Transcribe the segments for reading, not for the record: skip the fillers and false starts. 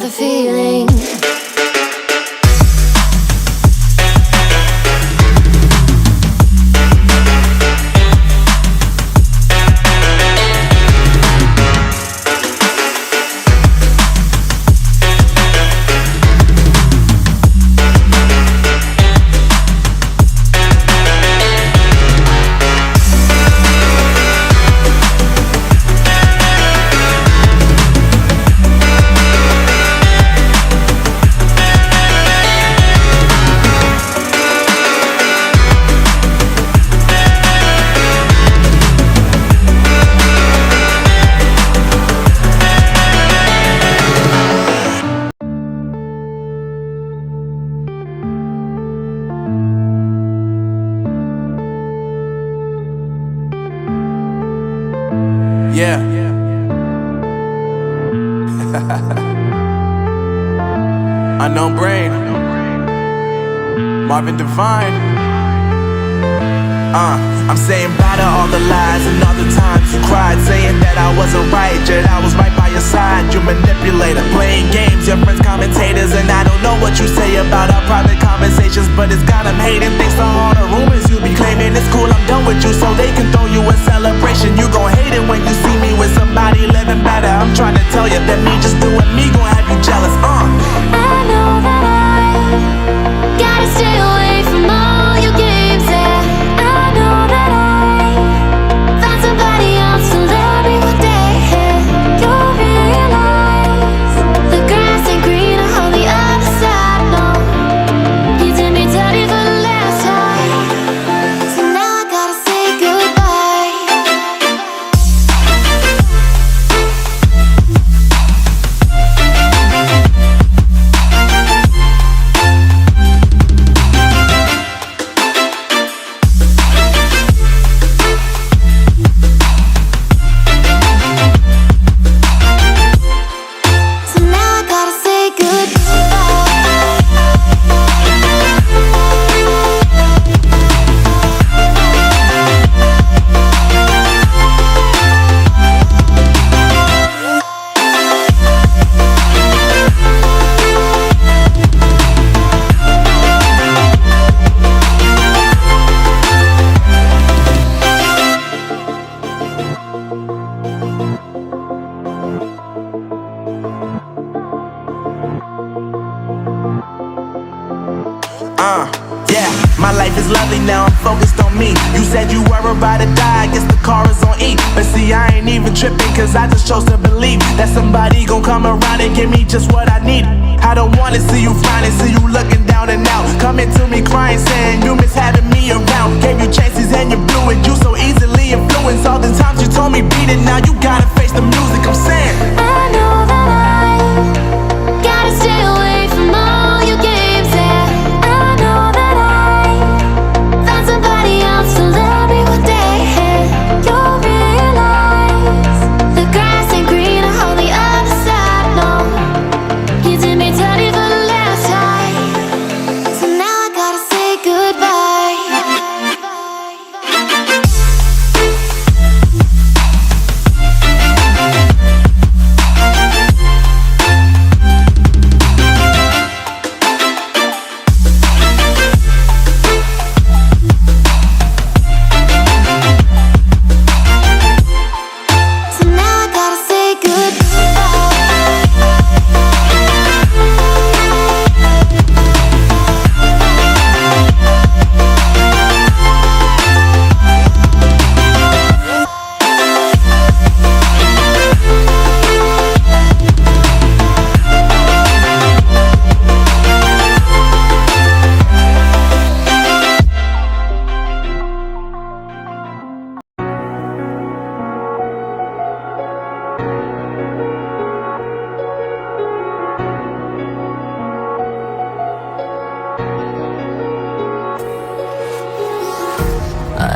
the feeling. Yeah. Unknown Brain, Marvin Devine. I'm saying bye to all the lies and all the times you cried, saying that I wasn't right, yet I was right by your side. You manipulator, playing games, your friends commentators, and I don't know what you say about our private conversations, but it's got them hating. Thanks to all the rumors you be claiming. It's cool, I'm done with you, so they can throw you a celebration. You gon' hate it when you see me with somebody living better. I'm trying to tell you that me just doing me gon' have you jealous. I know that I gotta stay away from all your games, yeah. I know that I found somebody else to love me one day, yeah. You'll realize the grass ain't greener on the other side, no. You did me dirty for the last time, so now I gotta say goodbye. So now I gotta say Yeah, my life is lovely now, I'm focused on me. You said you were about to die, I guess the car is on E. But see, I ain't even tripping, cause I just chose to believe that somebody gon' come around and give me just what I need. I don't wanna see you frowning, see you looking down and out, coming to me crying, saying you miss having me around. Gave you chances and you blew it, you so easily influenced. All the times you told me beat it, now you gotta face the music. I'm saying I know that I gotta stay away from all your games, yeah. I know that I found somebody else to love me one day, yeah. You'll realize the grass ain't greener on the other side, no. You did me dirty for the last time, so now I gotta say goodbye. So now I gotta say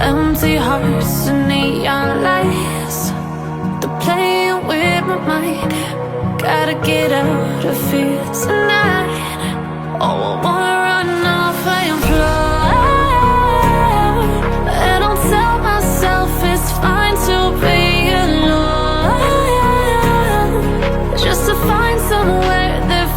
empty hearts and neon lights, they're playing with my mind. Gotta get out of here tonight. Oh, I wanna run off and fly, and I'll tell myself it's fine to be alone, just to find somewhere that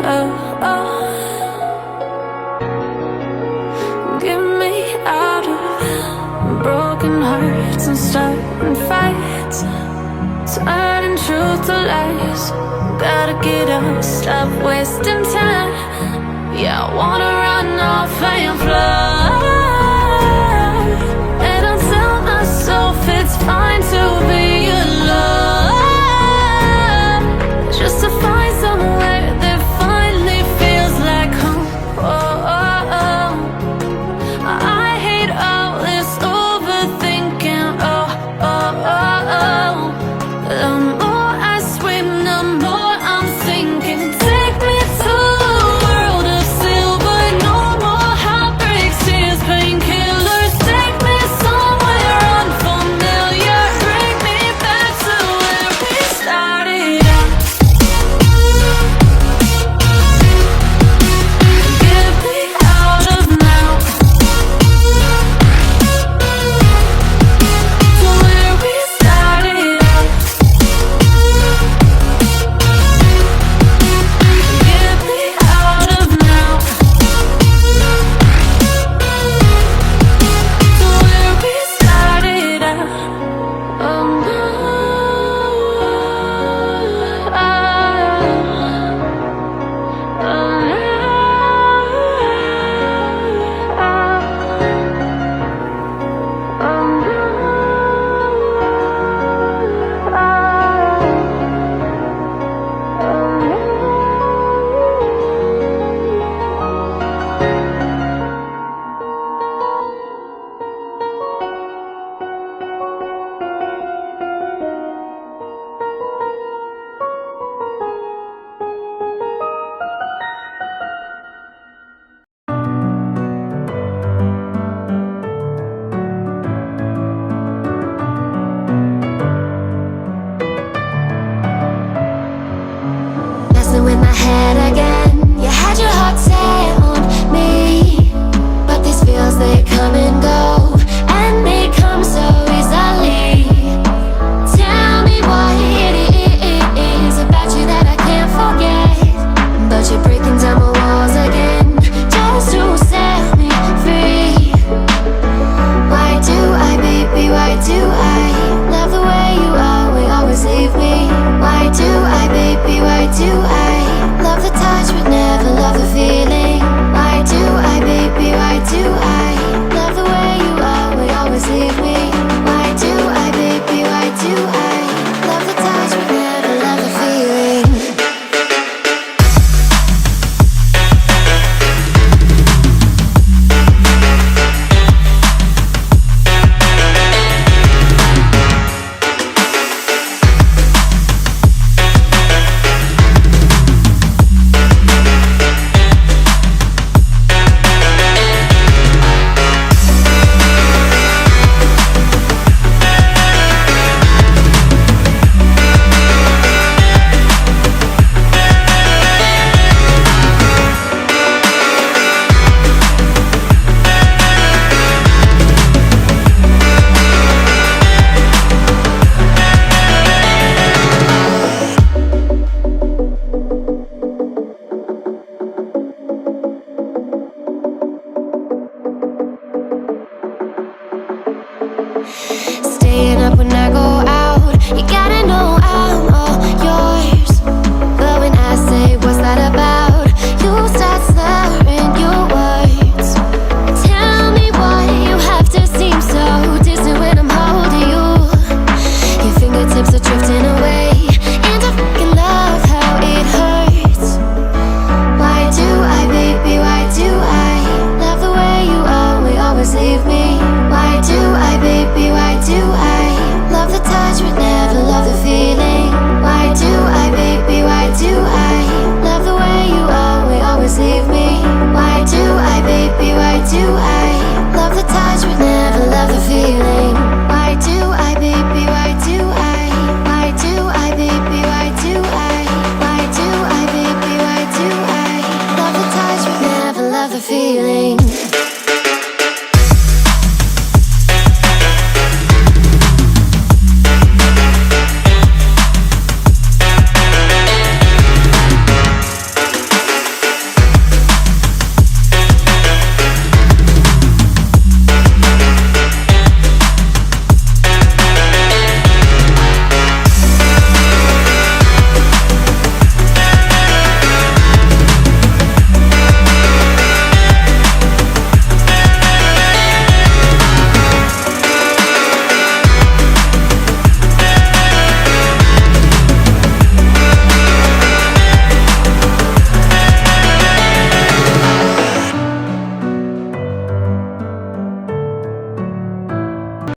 Get me out of broken hearts and starting fights, turning truth to lies. Gotta get up, stop wasting time. Yeah, I wanna run off and fly, and I'll tell myself it's fine to be alone, just to find somewhere that finally feels like home. I hate all this overthinking. The more I swim, the more I'm sinking. Take me to a world of silver, no more heartbreaks, tears, painkillers. Take me somewhere unfamiliar, bring me back to where we started out. Get me out of now, to where we started out. Get me out of now, to where we started out. Messing with my head again. You had your heart set on me, but these feels, they come and go, and they come so easily. Tell me what it is about you that I can't forget, but you're breaking down my walls again, just to set me free. Why do I, baby, why do I love the way you always leave me? Why do I, baby, why do I love the touch but never love the feeling? Why do I, baby, why do I love the way you always leave me? Why do I, baby, why do I love the touch but never love the feeling? Staying up when I go out, you gotta know I'm all yours. But when I say what's that about, you start slurring your words. Tell me why you have to seem so distant when I'm holding you. Your fingertips are drifting away, and I fucking love how it hurts. Why do I, baby, why do I love the way you always leave me? Why do I, baby, why do I love the touch but never love the feeling? Why do I, baby, why do I love the way you always leave me? Why do I, baby, why do I